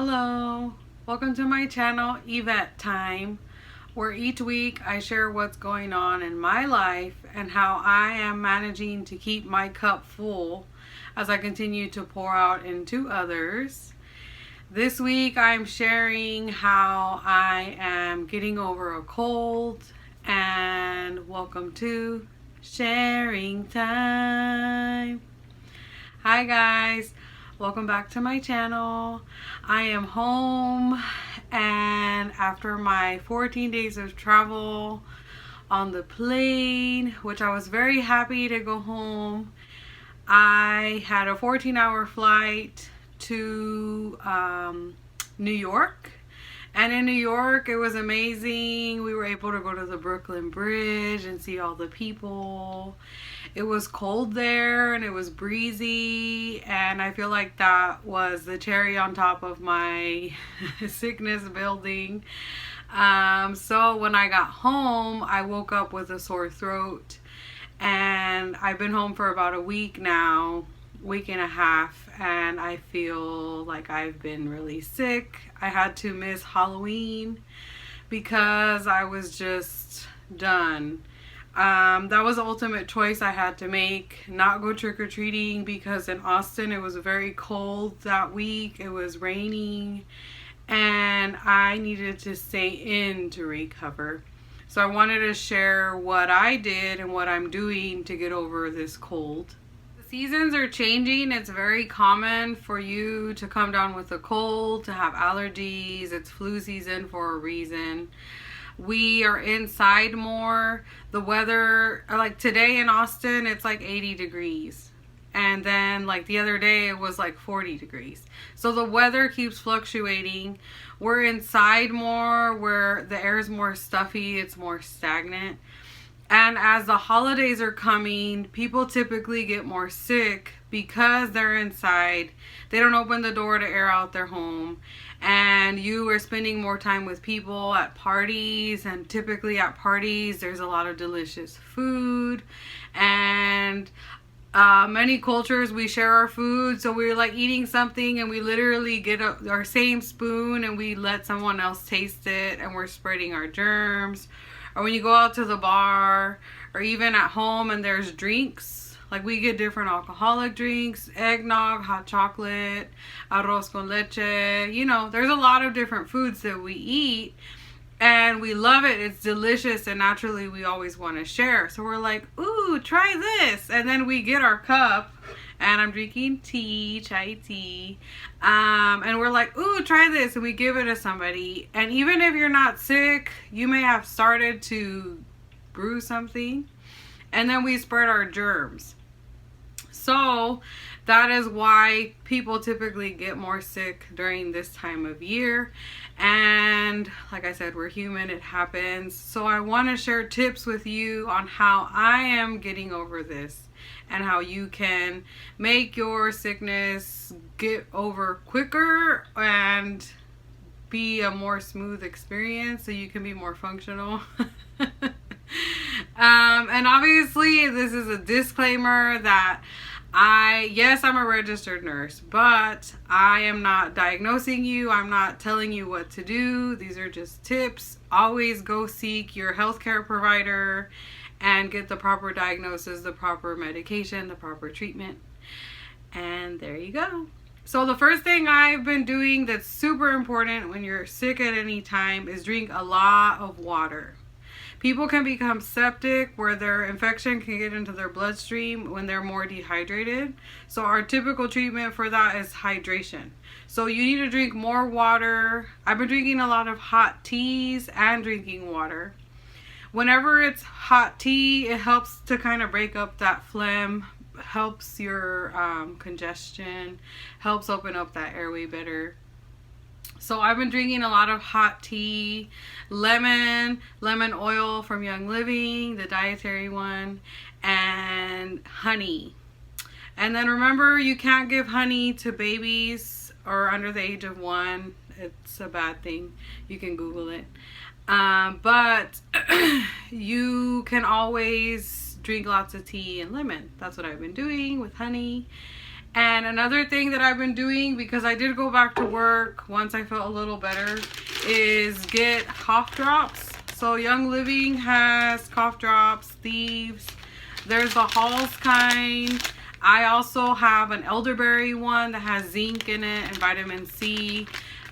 Hello, welcome to my channel, Yvette Time, where each week I share what's going on in my life and how I am managing to keep my cup full as I continue to pour out into others. This week I'm sharing how I am getting over a cold, and welcome to Sharing Time. Hi guys, welcome back to my channel. I am home, and after my 14 days of travel on the plane, which I was very happy to go home, I had a 14-hour flight to New York. And in New York, it was amazing. We were able to go to the Brooklyn Bridge and see all the people. It was cold there and it was breezy, and I feel like that was the cherry on top of my sickness building. So when I got home, I woke up with a sore throat, and I've been home for about a week now, week and a half, and I feel like I've been really sick. I had to miss Halloween because I was just done. That was the ultimate choice I had to make, not go trick-or-treating, because in Austin it was very cold that week. It was raining and I needed to stay in to recover. So I wanted to share what I did and what I'm doing to get over this cold. The seasons are changing. It's very common for you to come down with a cold, to have allergies. It's flu season for a reason. We are inside more. The weather, like today in Austin, it's like 80 degrees. And then like the other day, it was like 40 degrees. So the weather keeps fluctuating. We're inside more, where the air is more stuffy, it's more stagnant. And as the holidays are coming, people typically get more sick because they're inside. They don't open the door to air out their home. And you are spending more time with people at parties. And typically at parties, there's a lot of delicious food. And many cultures, we share our food. So we're like eating something and we literally get our same spoon and we let someone else taste it, and we're spreading our germs. Or when you go out to the bar, or even at home and there's drinks, like we get different alcoholic drinks, eggnog, hot chocolate, arroz con leche. You know, there's a lot of different foods that we eat and we love it. It's delicious, and naturally we always want to share. So we're like, ooh, try this. And then we get our cup, and I'm drinking tea, chai tea. And we're like, ooh, try this. And we give it to somebody. And even if you're not sick, you may have started to brew something. And then we spread our germs. So that is why people typically get more sick during this time of year. And like I said, we're human, it happens. So I want to share tips with you on how I am getting over this, and how you can make your sickness get over quicker and be a more smooth experience so you can be more functional. And obviously this is a disclaimer that yes, I'm a registered nurse, but I am not diagnosing you. I'm not telling you what to do. These are just tips. Always go seek your healthcare provider and get the proper diagnosis, the proper medication, the proper treatment. And there you go. So the first thing I've been doing that's super important when you're sick at any time is drink a lot of water. People can become septic, where their infection can get into their bloodstream when they're more dehydrated. So our typical treatment for that is hydration. So you need to drink more water. I've been drinking a lot of hot teas and drinking water. Whenever it's hot tea, it helps to kind of break up that phlegm, helps your congestion, helps open up that airway better. So I've been drinking a lot of hot tea, lemon oil from Young Living, the dietary one, and honey. And then remember, you can't give honey to babies or under the age of 1. It's a bad thing. You can Google it. But you can always drink lots of tea and lemon. That's what I've been doing with honey. And another thing that I've been doing, because I did go back to work once I felt a little better, is get cough drops. So Young Living has cough drops, Thieves. There's the Halls kind. I also have an elderberry one that has zinc in it and vitamin C.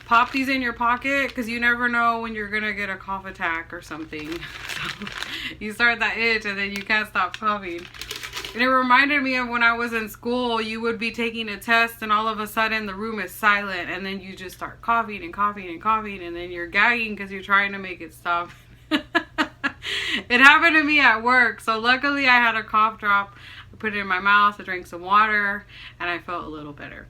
Pop these in your pocket because you never know when you're going to get a cough attack or something. So you start that itch and then you can't stop coughing. And it reminded me of when I was in school, you would be taking a test and all of a sudden the room is silent and then you just start coughing and coughing and coughing and then you're gagging because you're trying to make it stop. It happened to me at work. So luckily I had a cough drop. I put it in my mouth, I drank some water, and I felt a little better.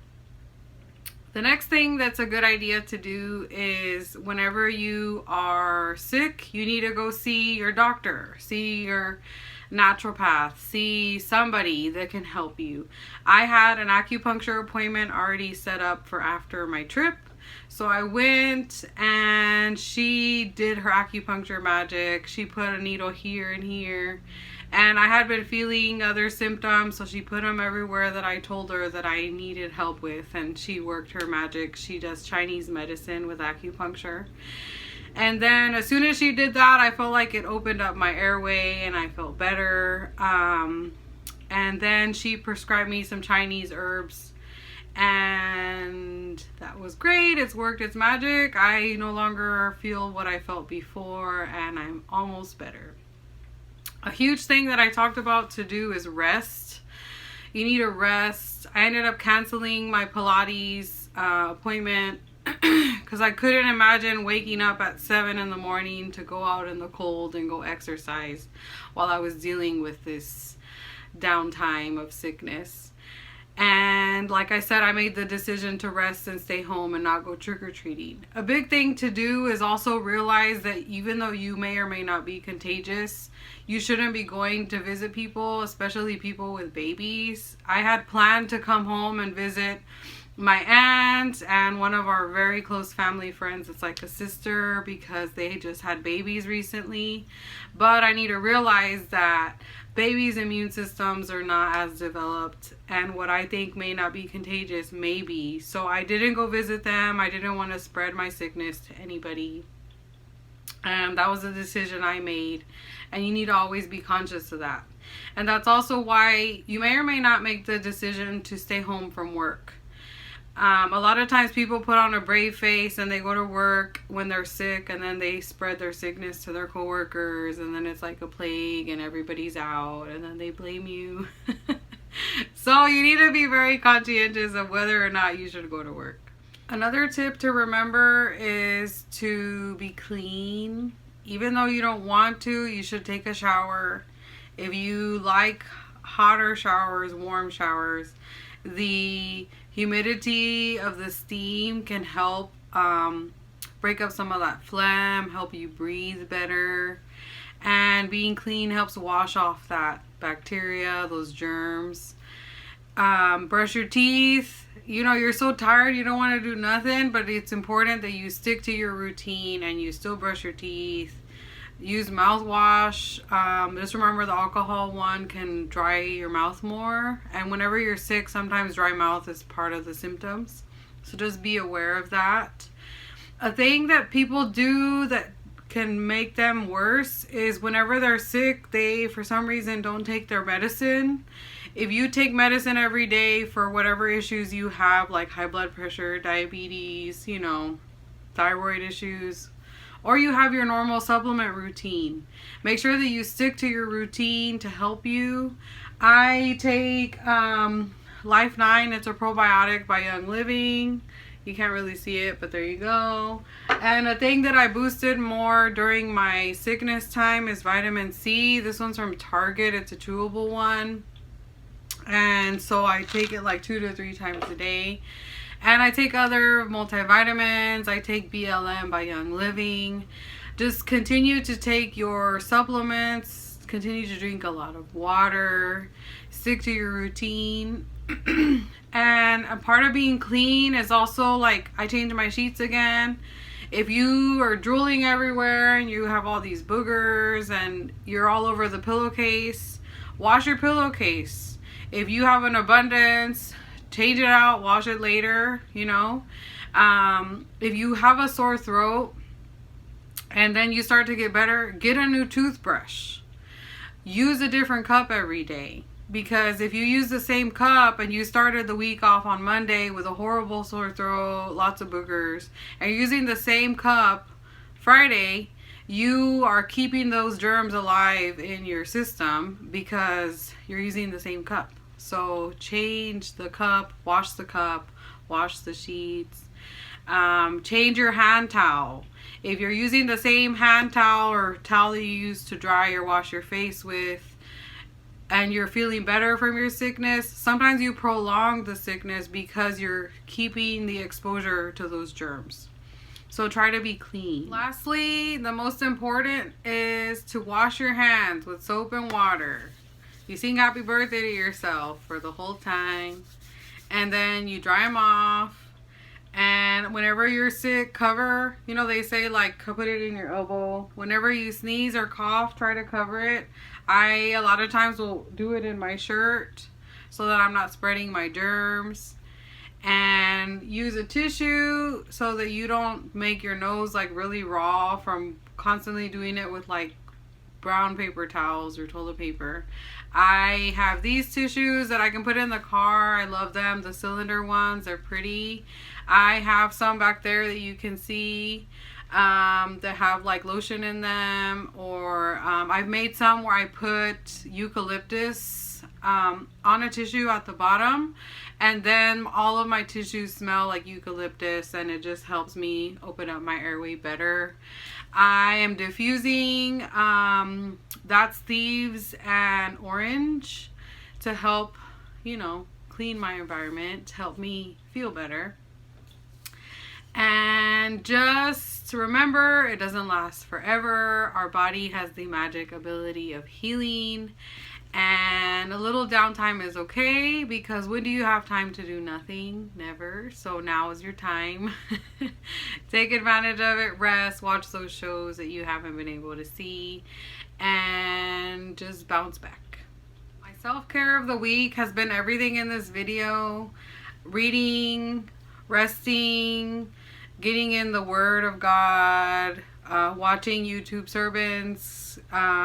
The next thing that's a good idea to do is whenever you are sick, you need to go see your doctor, see your naturopath, see somebody that can help you. I had an acupuncture appointment already set up for after my trip. So I went and she did her acupuncture magic. She put a needle here and here. And I had been feeling other symptoms, so she put them everywhere that I told her that I needed help with. And she worked her magic. She does Chinese medicine with acupuncture. And then as soon as she did that, I felt like it opened up my airway and I felt better. And then she prescribed me some Chinese herbs. And that was great. It's worked its magic. I no longer feel what I felt before and I'm almost better. A huge thing that I talked about to do is rest. You need to rest. I ended up canceling my Pilates appointment because I couldn't imagine waking up at 7 in the morning to go out in the cold and go exercise while I was dealing with this downtime of sickness. And like I said, I made the decision to rest and stay home and not go trick-or-treating. A big thing to do is also realize that even though you may or may not be contagious, you shouldn't be going to visit people, especially people with babies. I had planned to come home and visit my aunt and one of our very close family friends. It's like a sister because they just had babies recently. But I need to realize that babies' immune systems are not as developed, and what I think may not be contagious may be. So I didn't go visit them. I didn't want to spread my sickness to anybody. And that was a decision I made, and you need to always be conscious of that. And that's also why you may or may not make the decision to stay home from work. A lot of times people put on a brave face and they go to work when they're sick and then they spread their sickness to their coworkers and then it's like a plague and everybody's out and then they blame you. So you need to be very conscientious of whether or not you should go to work. Another tip to remember is to be clean. Even though you don't want to, you should take a shower. If you like hotter showers, warm showers, the humidity of the steam can help break up some of that phlegm, help you breathe better. And being clean helps wash off that bacteria, those germs. Brush your teeth. You know, you're so tired, you don't want to do nothing, but it's important that you stick to your routine and you still brush your teeth. Use mouthwash. Just remember the alcohol one can dry your mouth more. And whenever you're sick, sometimes dry mouth is part of the symptoms. So just be aware of that. A thing that people do that can make them worse is whenever they're sick, they, for some reason, don't take their medicine. If you take medicine every day for whatever issues you have, like high blood pressure, diabetes, you know, thyroid issues, or you have your normal supplement routine, make sure that you stick to your routine to help you. I take Life 9. It's a probiotic by Young Living. You can't really see it, but there you go. And a thing that I boosted more during my sickness time is vitamin C. This one's from Target. It's a chewable one. And so I take it like 2 to 3 times a day. And I take other multivitamins. I take BLM by Young Living. Just continue to take your supplements. Continue to drink a lot of water. Stick to your routine. And a part of being clean is also like I change my sheets again. If you are drooling everywhere and you have all these boogers and you're all over the pillowcase, wash your pillowcase. If you have an abundance, change it out, wash it later, you know. If you have a sore throat and then you start to get better, get a new toothbrush. Use a different cup every day. Because if you use the same cup and you started the week off on Monday with a horrible sore throat, lots of boogers, and you're using the same cup Friday, you are keeping those germs alive in your system because you're using the same cup. So change the cup, wash the sheets, change your hand towel. If you're using the same hand towel or towel that you use to dry or wash your face with, and you're feeling better from your sickness, sometimes you prolong the sickness because you're keeping the exposure to those germs. So try to be clean. Lastly, the most important is to wash your hands with soap and water. You sing happy birthday to yourself for the whole time. And then you dry them off. And whenever you're sick, cover, you know, they say like put it in your elbow. Whenever you sneeze or cough, try to cover it. I a lot of times will do it in my shirt so that I'm not spreading my germs. And use a tissue so that you don't make your nose like really raw from constantly doing it with like brown paper towels or toilet paper. I have these tissues that I can put in the car. I love them. The cylinder ones, they're pretty. I have some back there that you can see that have like lotion in them, or I've made some where I put eucalyptus on a tissue at the bottom, and then all of my tissues smell like eucalyptus, and it just helps me open up my airway better. I am diffusing That's Thieves and Orange to help, you know, clean my environment, to help me feel better. And just remember, it doesn't last forever. Our body has the magic ability of healing, and a little downtime is okay, because when do you have time to do nothing? Never. So now is your time. Take advantage of it, rest, watch those shows that you haven't been able to see, and just bounce back. My self-care of the week has been everything in this video: reading, resting, getting in the Word of God, watching YouTube sermons,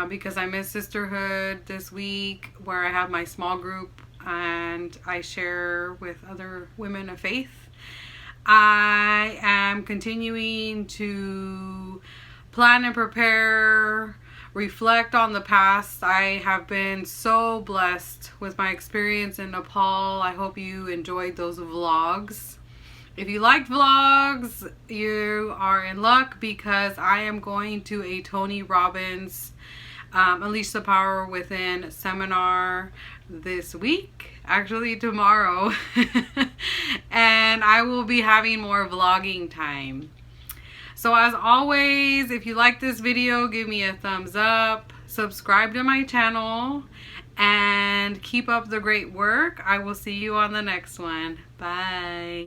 because I missed Sisterhood this week, where I have my small group and I share with other women of faith. I am continuing to plan and prepare, reflect on the past. I have been so blessed with my experience in Nepal. I hope you enjoyed those vlogs. If you liked vlogs, you are in luck, because I am going to a Tony Robbins Unleash the Power Within seminar this week, actually tomorrow. And I will be having more vlogging time. So as always, if you like this video, give me a thumbs up, subscribe to my channel, and keep up the great work. I will see you on the next one. Bye.